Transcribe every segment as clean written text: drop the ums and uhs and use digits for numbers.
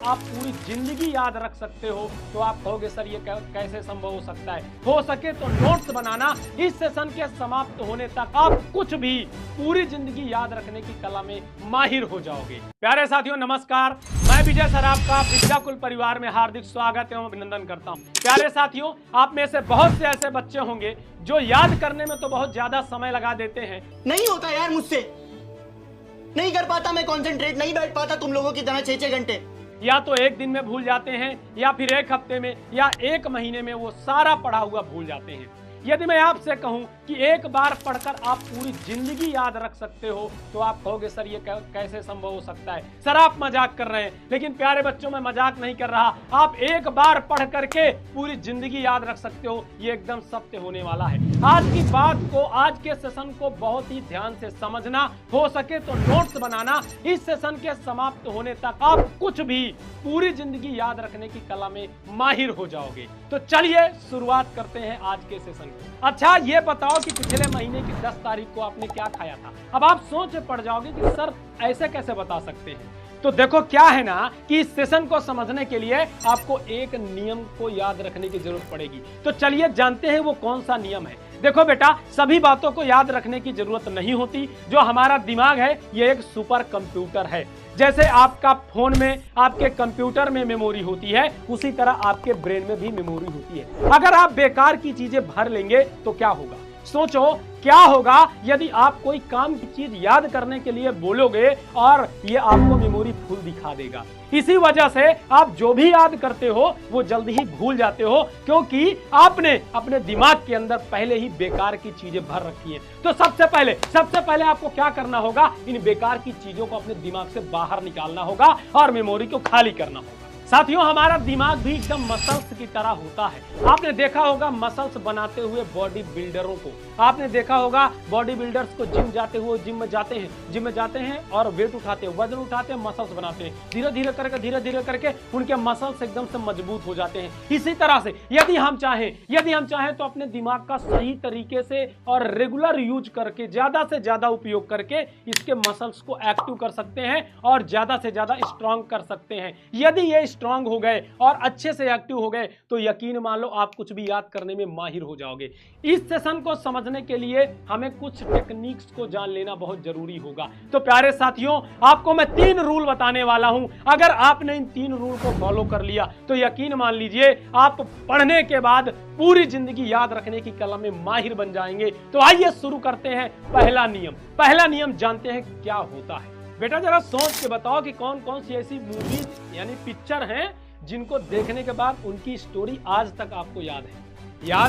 आप पूरी जिंदगी याद रख सकते हो, तो आप कहोगे सर ये कैसे संभव हो सकता है। हो सके तो नोट्स बनाना, इस सेशन के समाप्त होने तक आप कुछ भी पूरी जिंदगी याद रखने की कला में माहिर हो जाओगे। प्यारे साथियों नमस्कार, मैं विजय सर आपका विद्याकुल परिवार में हार्दिक स्वागत एवं अभिनंदन करता हूं। प्यारे साथियों, आप में से बहुत से ऐसे बच्चे होंगे जो याद करने में तो बहुत ज्यादा समय लगा देते हैं। नहीं होता यार मुझसे, नहीं कर पाता मैं कंसंट्रेट, नहीं बैठ पाता तुम लोगों की तरह 6-6 घंटे। या तो एक दिन में भूल जाते हैं, या फिर एक हफ्ते में, या एक महीने में वो सारा पढ़ा हुआ भूल जाते हैं। यदि मैं आपसे कहूं कि एक बार पढ़कर आप पूरी जिंदगी याद रख सकते हो, तो आप कहोगे सर ये कैसे संभव हो सकता है। सर आप मजाक कर रहे हैं, लेकिन प्यारे बच्चों मैं मजाक नहीं कर रहा। आप एक बार पढ़ करके पूरी जिंदगी याद रख सकते हो, ये एकदम सत्य होने वाला है। आज की बात को, आज के सेशन को बहुत ही ध्यान से समझना, हो सके तो नोट्स बनाना। इस सेशन के समाप्त होने तक आप कुछ भी पूरी जिंदगी याद रखने की कला में माहिर हो जाओगे। तो चलिए शुरुआत करते हैं आज के सेशन। अच्छा ये बताओ कि पिछले महीने की 10 तारीख को आपने क्या खाया था। अब आप सोच में पड़ जाओगे कि सर ऐसे कैसे बता सकते हैं। तो देखो क्या है ना कि इस सेशन को समझने के लिए आपको एक नियम को याद रखने की जरूरत पड़ेगी। तो चलिए जानते हैं वो कौन सा नियम है। देखो बेटा, सभी बातों को याद रखने की जरूरत नहीं होती। जो हमारा दिमाग है ये एक सुपर कंप्यूटर है। जैसे आपका फोन में, आपके कंप्यूटर में मेमोरी होती है, उसी तरह आपके ब्रेन में भी मेमोरी होती है। अगर आप बेकार की चीजें भर लेंगे तो क्या होगा। सोचो क्या होगा यदि आप कोई काम की चीज याद करने के लिए बोलोगे और ये आपको मेमोरी फुल दिखा देगा। इसी वजह से आप जो भी याद करते हो वो जल्दी ही भूल जाते हो, क्योंकि आपने अपने दिमाग के अंदर पहले ही बेकार की चीजें भर रखी हैं। तो सबसे पहले आपको क्या करना होगा, इन बेकार की चीजों को अपने दिमाग से बाहर निकालना होगा और मेमोरी को खाली करना होगा। साथियों, हमारा दिमाग भी एकदम मसल्स की तरह होता है। आपने देखा होगा मसल्स बनाते हुए बॉडी बिल्डरों को, आपने देखा होगा बॉडी बिल्डर्स को जिम जाते हुए, जिम में जाते हैं और वेट उठाते हैं, वजन उठाते हैं, मसल्स बनाते हैं। धीरे धीरे करके उनके मसल्स एकदम से मजबूत हो जाते हैं। इसी तरह से यदि हम चाहें तो अपने दिमाग का सही तरीके से और रेगुलर यूज करके, ज्यादा से ज्यादा उपयोग करके इसके मसल्स को एक्टिव कर सकते हैं और ज्यादा से ज्यादा स्ट्रांग कर सकते हैं। यदि ये स्ट्रांग हो गए और अच्छे से एक्टिव हो गए तो यकीन मान लो आप कुछ भी याद करने में माहिर हो जाओगे। इस सेशन को समझने के लिए हमें कुछ टेक्निक्स को जान लेना बहुत जरूरी होगा। तो प्यारे साथियों, आपको मैं 3 रूल बताने वाला हूं। अगर आपने इन 3 रूल को फॉलो कर लिया तो यकीन मान लीजिए आप पढ़ने के बाद पूरी जिंदगी याद रखने की कला में माहिर बन जाएंगे। तो आइए शुरू करते हैं। पहला नियम जानते हैं क्या होता है। बेटा जरा सोच के बताओ कि कौन कौन सी ऐसी मूवीज यानी पिक्चर हैं जिनको देखने के बाद उनकी स्टोरी आज तक आपको याद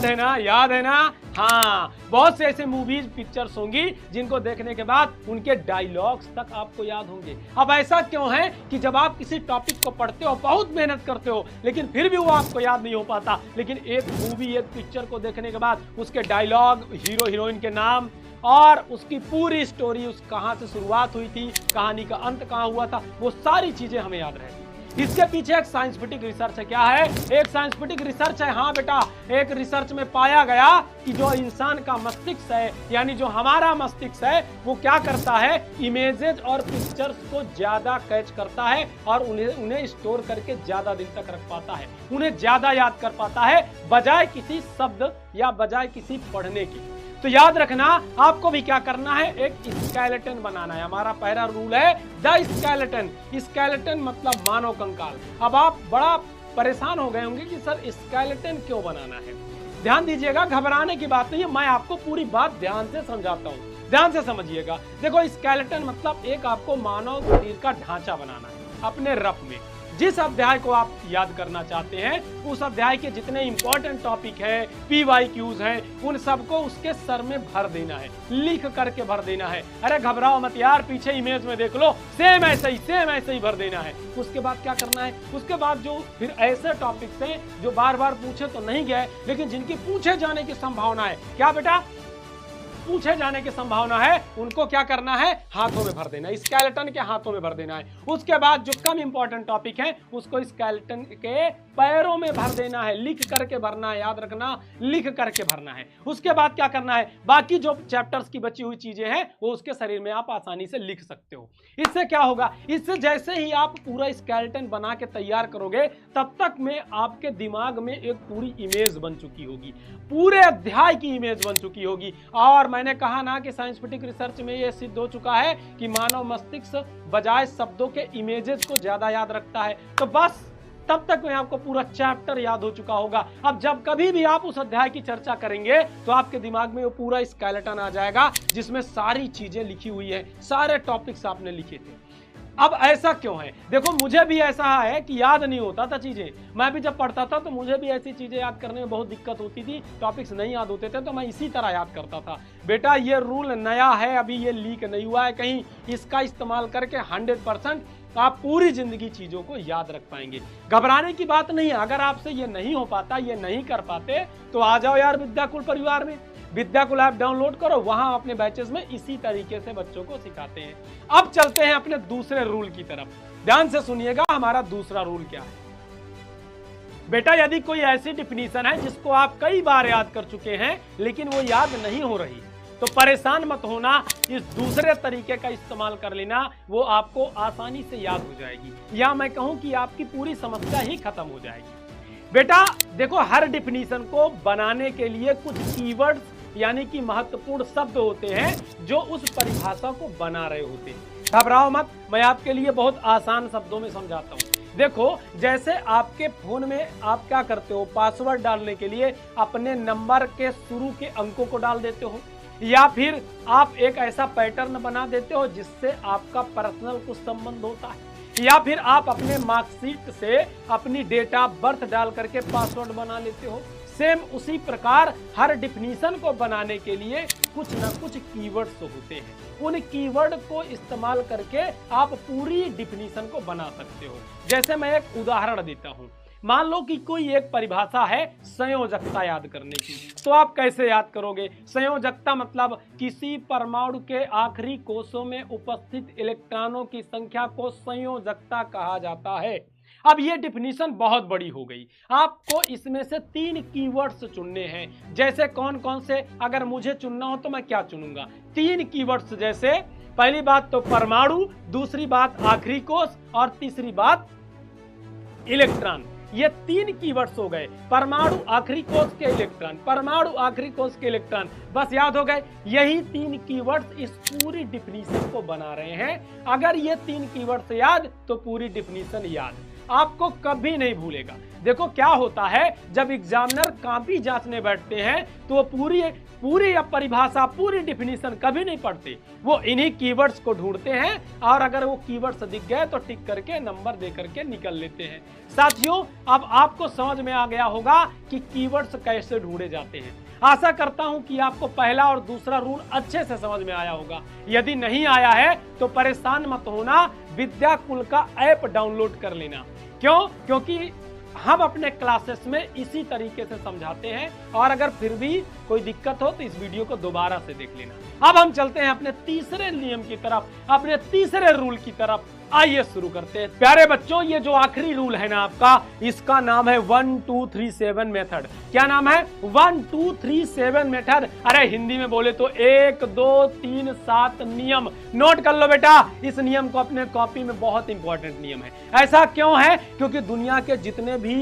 है ना। हाँ, बहुत से ऐसे मूवीज पिक्चर्स होंगी जिनको देखने के बाद उनके डायलॉग्स तक आपको याद होंगे। अब ऐसा क्यों है कि जब आप किसी टॉपिक को पढ़ते हो, बहुत मेहनत करते हो, लेकिन फिर भी वो आपको याद नहीं हो पाता। लेकिन एक मूवी, एक पिक्चर को देखने के बाद उसके डायलॉग, हीरो हीरोइन के नाम और उसकी पूरी स्टोरी, उस कहां से शुरुआत हुई थी, कहानी का अंत कहां हुआ था, वो सारी चीजें हमें याद रहती। इसके पीछे एक साइंटिफिक रिसर्च है। क्या है? एक साइंटिफिक रिसर्च है। हाँ बेटा, एक रिसर्च में पाया गया कि जो इंसान का मस्तिष्क है, यानी जो हमारा मस्तिष्क है, वो क्या करता है, इमेजेस और पिक्चर्स को ज्यादा कैच करता है और उन्हें स्टोर करके ज्यादा दिन तक रख पाता है, उन्हें ज्यादा याद कर पाता है, बजाय किसी शब्द या बजाय किसी पढ़ने की। तो याद रखना, आपको भी क्या करना है, एक स्केलेटन बनाना है। हमारा पहला रूल है द स्केलेटन। स्केलेटन मतलब मानव कंकाल। अब आप बड़ा परेशान हो गए होंगे कि सर स्केलेटन क्यों बनाना है। ध्यान दीजिएगा, घबराने की बात नहीं है, मैं आपको पूरी बात ध्यान से समझाता हूँ, ध्यान से समझिएगा। देखो स्केलेटन मतलब एक आपको मानव शरीर का ढांचा बनाना है अपने रफ में। जिस अध्याय को आप याद करना चाहते हैं, उस अध्याय के जितने इंपॉर्टेंट टॉपिक है, PYQs हैं, उन सबको उसके सर में भर देना है, लिख करके भर देना है। अरे घबराओ मत यार, पीछे इमेज में देख लो, सेम ऐसे ही भर देना है। उसके बाद क्या करना है, उसके बाद जो फिर ऐसे टॉपिक्स हैं जो बार बार पूछे तो नहीं गए, लेकिन जिनकी पूछे जाने की संभावना है, क्या बेटा, पूछे जाने की संभावना है उनको क्या करना है, हाथों में भर देना, स्केलेटन के हाथों में भर देना है। उसके बाद जो कम इंपॉर्टेंट टॉपिक है उसको स्केलेटन के पैरों में भर देना है, लिख करके भरना है, याद रखना लिख करके भरना है। उसके बाद क्या करना है, बाकी जो चैप्टर्स की बची हुई चीजें हैं वो उसके शरीर में आप आसानी से लिख सकते हो। इससे क्या होगा, इससे जैसे ही आप पूरा स्केलेटन बना के तैयार करोगे तब तक में आपके दिमाग में एक पूरी इमेज बन चुकी होगी, पूरे अध्याय की इमेज बन चुकी होगी। और मैंने कहा ना कि साइंटिफिक रिसर्च में यह सिद्ध हो चुका है कि मानव मस्तिष्क बजाय शब्दों के इमेजेस को ज्यादा याद रखता है। तो बस तब तक में आपको पूरा चैप्टर याद हो चुका होगा। अब जब कभी भी आप उस अध्याय की चर्चा करेंगे तो आपके दिमाग में वो पूरा स्केलेटन आ जाएगा जिसमें सारी चीजें लिखी हुई है, सारे टॉपिक्स आपने लिखे थे। अब ऐसा क्यों है, देखो मुझे भी ऐसा है कि याद नहीं होता था चीजें। मैं भी जब पढ़ता था तो मुझे भी ऐसी चीजें याद करने में बहुत दिक्कत होती थी, टॉपिक्स नहीं याद होते थे तो मैं इसी तरह याद करता था। बेटा ये रूल नया है, अभी ये लीक नहीं हुआ है कहीं, इसका इस्तेमाल करके 100% आप पूरी जिंदगी चीजों को याद रख पाएंगे। घबराने की बात नहीं है, अगर आपसे ये नहीं हो पाता, ये नहीं कर पाते तो आ जाओ यार विद्याकुल परिवार में, विद्याकुल ऐप डाउनलोड करो, वहां अपने बैचेस में इसी तरीके से बच्चों को सिखाते हैं। अब चलते हैं अपने दूसरे रूल की तरफ, ध्यान से सुनिएगा हमारा दूसरा रूल क्या है। बेटा यदि कोई ऐसी डिफिनीशन है जिसको आप कई बार याद कर चुके हैं लेकिन वो याद नहीं हो रही तो परेशान मत होना, इस दूसरे तरीके का इस्तेमाल कर लेना, वो आपको आसानी से याद हो जाएगी, या मैं कहूं कि आपकी पूरी समस्या ही खत्म हो जाएगी। बेटा देखो हर डिफिनीशन को बनाने के लिए कुछ कीवर्ड्स यानी कि महत्वपूर्ण शब्द होते हैं जो उस परिभाषा को बना रहे होते हैं। घबराओ मत, मैं आपके लिए बहुत आसान शब्दों में समझाता हूँ। देखो जैसे आपके फोन में आप क्या करते हो, पासवर्ड डालने के लिए अपने नंबर के शुरू के अंकों को डाल देते हो, या फिर आप एक ऐसा पैटर्न बना देते हो जिससे आपका पर्सनल कुछ संबंध होता है, या फिर आप अपने मार्कशीट से अपनी डेट ऑफ बर्थ डाल करके पासवर्ड बना लेते हो। सेम उसी प्रकार हर डिफिनीशन को बनाने के लिए कुछ न कुछ कीवर्ड्स होते हैं, उन कीवर्ड को इस्तेमाल करके आप पूरी डिफिनीशन को बना सकते हो। जैसे मैं एक उदाहरण देता हूं, मान लो कि कोई एक परिभाषा है संयोजकता याद करने की, तो आप कैसे याद करोगे? संयोजकता मतलब किसी परमाणु के आखिरी कोषों में उपस्थित इलेक्ट्रॉनों की संख्या को संयोजकता कहा जाता है। अब ये डिफिनीशन बहुत बड़ी हो गई, आपको इसमें से 3 कीवर्ड्स चुनने हैं। जैसे कौन कौन से, अगर मुझे चुनना हो तो मैं क्या चुनूंगा? 3 कीवर्ड्स, जैसे पहली बात तो परमाणु, दूसरी बात आखिरी कोष और तीसरी बात इलेक्ट्रॉन। ये 3 कीवर्ड्स हो गए, परमाणु आखिरी कोष के इलेक्ट्रॉन, परमाणु आखिरी कोष के इलेक्ट्रॉन, बस याद हो गए। यही 3 कीवर्ड्स इस पूरी डिफिनीशन को बना रहे हैं। अगर ये 3 कीवर्ड्स याद तो पूरी डिफिनीशन याद, आपको कभी नहीं भूलेगा। देखो क्या होता है, जब एग्जामिनर कॉपी जांचने बैठते हैं तो वो पूरी परिभाषा, पूरी डिफिनीशन कभी नहीं पढ़ते, वो इन्हीं कीवर्ड्स को ढूंढते हैं और अगर वो कीवर्ड्स दिख गए तो टिक करके नंबर दे करके निकल लेते हैं। साथियों अब आपको समझ में आ गया होगा कि कीवर्ड्स कैसे ढूंढे जाते हैं। आशा करता हूं कि आपको पहला और दूसरा रूल अच्छे से समझ में आया होगा। यदि नहीं आया है तो परेशान मत होना, विद्याकुल का ऐप डाउनलोड कर लेना। क्यों? क्योंकि हम अपने क्लासेस में इसी तरीके से समझाते हैं, और अगर फिर भी कोई दिक्कत हो तो इस वीडियो को दोबारा से देख लेना। अब हम चलते हैं अपने तीसरे नियम की तरफ, अपने तीसरे रूल की तरफ। आइए शुरू करते हैं। प्यारे बच्चों, ये जो आखिरी रूल है ना आपका, इसका नाम है 1 2 3 7 मेथड। क्या नाम है? 1 2 3 7 मेथड। अरे हिंदी में बोले तो 1 2 3 7 नियम। नोट कर लो बेटा, इस नियम को अपने कॉपी में, बहुत इंपॉर्टेंट नियम है। ऐसा क्यों है? क्योंकि दुनिया के जितने भी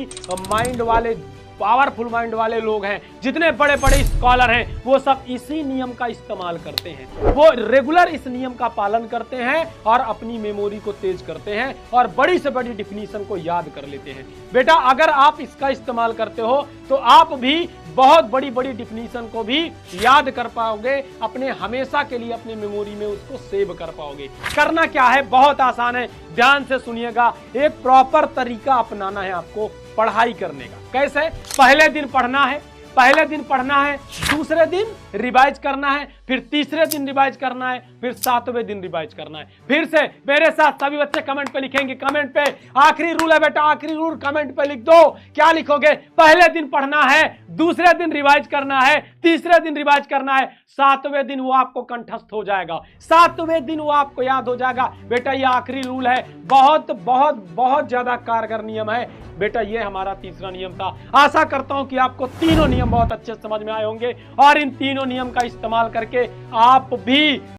माइंड वाले, पावरफुल माइंड वाले लोग हैं, जितने बड़े बड़े स्कॉलर हैं, वो सब इसी नियम का इस्तेमाल करते हैं। वो रेगुलर इस नियम का पालन करते हैं और अपनी मेमोरी को तेज करते हैं और बड़ी से बड़ी डिफिनीशन को याद कर लेते हैं। बेटा अगर आप इसका इस्तेमाल करते हो तो आप भी बहुत बड़ी बड़ी डिफिनीशन को भी याद कर पाओगे, अपने हमेशा के लिए अपने मेमोरी में उसको सेव कर पाओगे। करना क्या है? बहुत आसान है, ध्यान से सुनिएगा। एक प्रॉपर तरीका अपनाना है आपको पढ़ाई करने का। कैसे? पहले दिन पढ़ना है, दूसरे दिन रिवाइज करना है, फिर तीसरे दिन रिवाइज करना है, फिर 7वें दिन रिवाइज करना है। फिर से मेरे साथ सभी बच्चे कमेंट पे लिखेंगे, कमेंट पे आखिरी रूल है बेटा, आखिरी रूल कमेंट पे लिख दो। क्या लिखोगे? पहले दिन पढ़ना है, दूसरे दिन रिवाइज करना है, तीसरे दिन रिवाइज करना है, 7वें दिन वो आपको कंठस्थ हो जाएगा, 7वें दिन वो आपको याद हो जाएगा। बेटा ये आखिरी रूल है, बहुत बहुत बहुत ज्यादा कारगर नियम है बेटा। ये हमारा तीसरा नियम था। आशा करता हूं कि आपको तीनों नियम बहुत अच्छे समझ में आए होंगे और इन तीनों नियम का इस्तेमाल करके आप भी